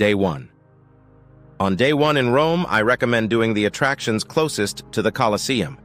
Day 1. On Day 1 in Rome, I recommend doing the attractions closest to the Colosseum.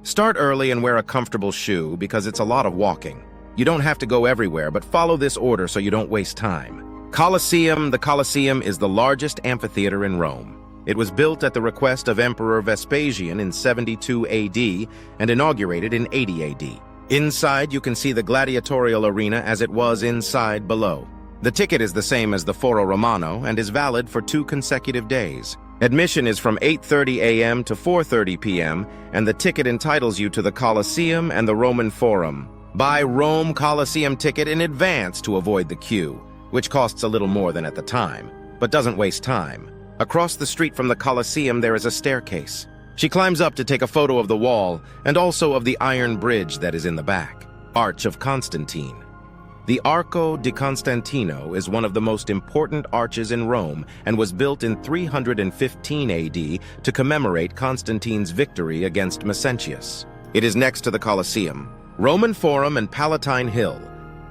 Start early and wear a comfortable shoe because it's a lot of walking. You don't have to go everywhere, but follow this order so you don't waste time. Colosseum. The Colosseum is the largest amphitheater in Rome. It was built at the request of Emperor Vespasian in 72 AD and inaugurated in 80 AD. Inside, you can see the gladiatorial arena as it was inside below. The ticket is the same as the Foro Romano and is valid for 2 consecutive days. Admission is from 8:30 a.m. to 4:30 p.m., and the ticket entitles you to the Colosseum and the Roman Forum. Buy Rome Colosseum ticket in advance to avoid the queue, which costs a little more than at the time, but doesn't waste time. Across the street from the Colosseum there is a staircase. She climbs up to take a photo of the wall and also of the iron bridge that is in the back. Arch of Constantine. The Arco di Constantino is one of the most important arches in Rome and was built in 315 AD to commemorate Constantine's victory against Maxentius. It is next to the Colosseum. Roman Forum and Palatine Hill.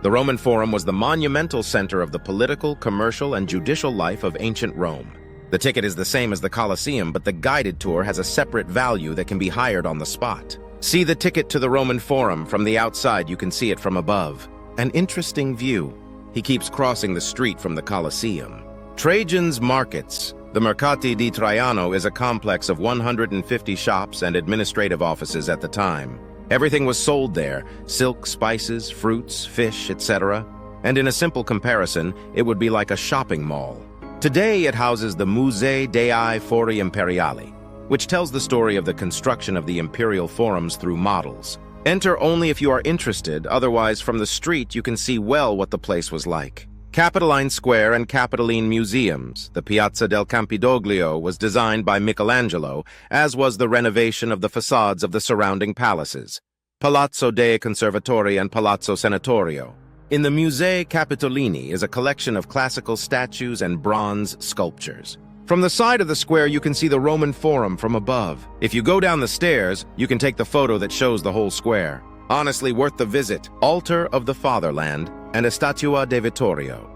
The Roman Forum was the monumental center of the political, commercial, and judicial life of ancient Rome. The ticket is the same as the Colosseum, but the guided tour has a separate value that can be hired on the spot. See the ticket to the Roman Forum. From the outside, you can see it from above. An interesting view. He keeps crossing the street from the Colosseum. Trajan's Markets. The Mercati di Traiano is a complex of 150 shops and administrative offices at the time. Everything was sold there: silk, spices, fruits, fish, etc. And in a simple comparison, it would be like a shopping mall. Today it houses the Musei dei Fori Imperiali, which tells the story of the construction of the imperial forums through models. Enter only if you are interested, otherwise from the street you can see well what the place was like. Capitoline Square and Capitoline Museums. The Piazza del Campidoglio was designed by Michelangelo, as was the renovation of the facades of the surrounding palaces. Palazzo dei Conservatori and Palazzo Senatorio. In the Musei Capitolini is a collection of classical statues and bronze sculptures. From the side of the square, you can see the Roman Forum from above. If you go down the stairs, you can take the photo that shows the whole square. Honestly, worth the visit. Altar of the Fatherland and Estatua de Vittorio.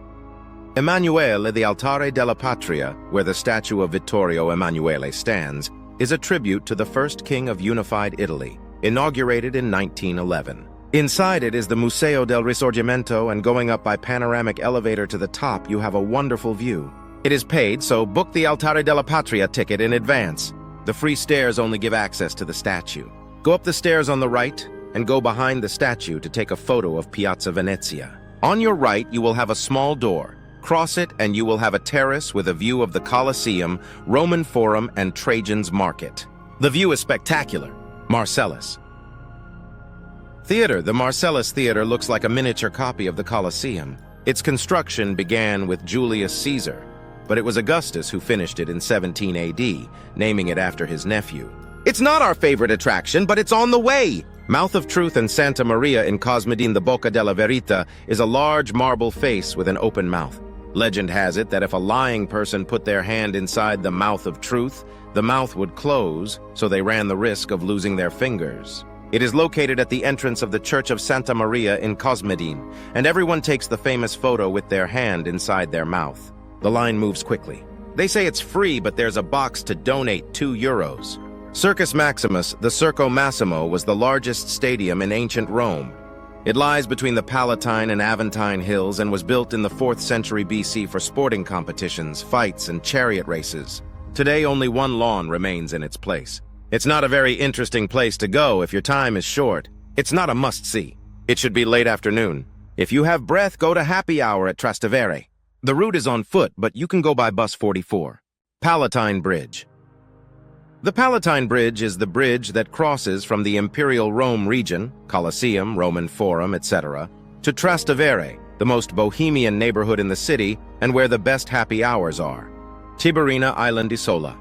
Emanuele, the Altare della Patria, where the statue of Vittorio Emanuele stands, is a tribute to the first king of unified Italy, inaugurated in 1911. Inside it is the Museo del Risorgimento, and going up by panoramic elevator to the top, you have a wonderful view. It is paid, so book the Altare della Patria ticket in advance. The free stairs only give access to the statue. Go up the stairs on the right and go behind the statue to take a photo of Piazza Venezia. On your right, you will have a small door. Cross it and you will have a terrace with a view of the Colosseum, Roman Forum, and Trajan's Market. The view is spectacular. Marcellus. Theater. The Marcellus Theater looks like a miniature copy of the Colosseum. Its construction began with Julius Caesar, but it was Augustus who finished it in 17 AD, naming it after his nephew. It's not our favorite attraction, but it's on the way! Mouth of Truth and Santa Maria in Cosmedin, the Bocca della Verita, is a large marble face with an open mouth. Legend has it that if a lying person put their hand inside the Mouth of Truth, the mouth would close, so they ran the risk of losing their fingers. It is located at the entrance of the Church of Santa Maria in Cosmedin, and everyone takes the famous photo with their hand inside their mouth. The line moves quickly. They say it's free, but there's a box to donate €2. Circus Maximus, the Circo Massimo, was the largest stadium in ancient Rome. It lies between the Palatine and Aventine hills and was built in the 4th century BC for sporting competitions, fights, and chariot races. Today, only one lawn remains in its place. It's not a very interesting place to go if your time is short. It's not a must-see. It should be late afternoon. If you have breath, go to happy hour at Trastevere. The route is on foot, but you can go by bus 44. Palatine Bridge. The Palatine Bridge is the bridge that crosses from the Imperial Rome region, Colosseum, Roman Forum, etc., to Trastevere, the most bohemian neighborhood in the city and where the best happy hours are. Tiberina Island Isola.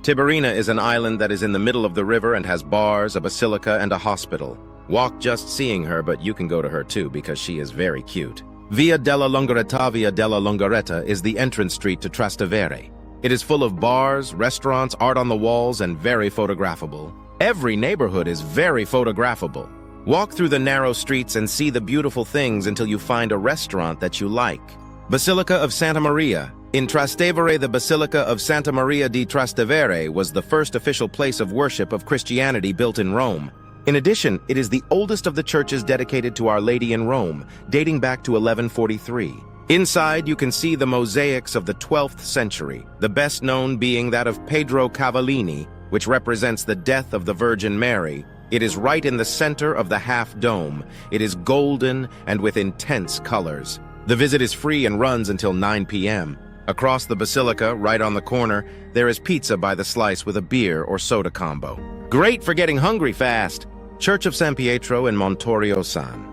Tiberina is an island that is in the middle of the river and has bars, a basilica, and a hospital. Walk just seeing her, but you can go to her too because she is very cute. Via della Longaretta is the entrance street to Trastevere. It is full of bars, restaurants, art on the walls, and very photographable. Every neighborhood is very photographable. Walk through the narrow streets and see the beautiful things until you find a restaurant that you like. Basilica of Santa Maria. In Trastevere, the Basilica of Santa Maria di Trastevere was the first official place of worship of Christianity built in Rome. In addition, it is the oldest of the churches dedicated to Our Lady in Rome, dating back to 1143. Inside, you can see the mosaics of the 12th century, the best known being that of Pedro Cavallini, which represents the death of the Virgin Mary. It is right in the center of the half-dome. It is golden and with intense colors. The visit is free and runs until 9 p.m. Across the basilica, right on the corner, there is pizza by the slice with a beer or soda combo. Great for getting hungry fast! Church of San Pietro in Montorio San.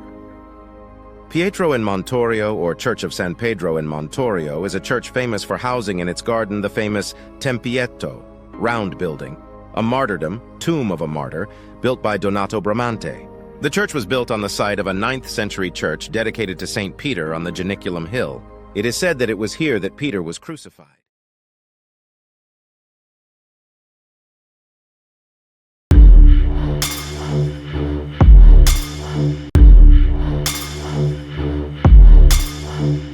Pietro in Montorio, or Church of San Pedro in Montorio, is a church famous for housing in its garden the famous Tempietto, round building, a martyrdom, tomb of a martyr, built by Donato Bramante. The church was built on the site of a 9th century church dedicated to St. Peter on the Janiculum Hill. It is said that it was here that Peter was crucified.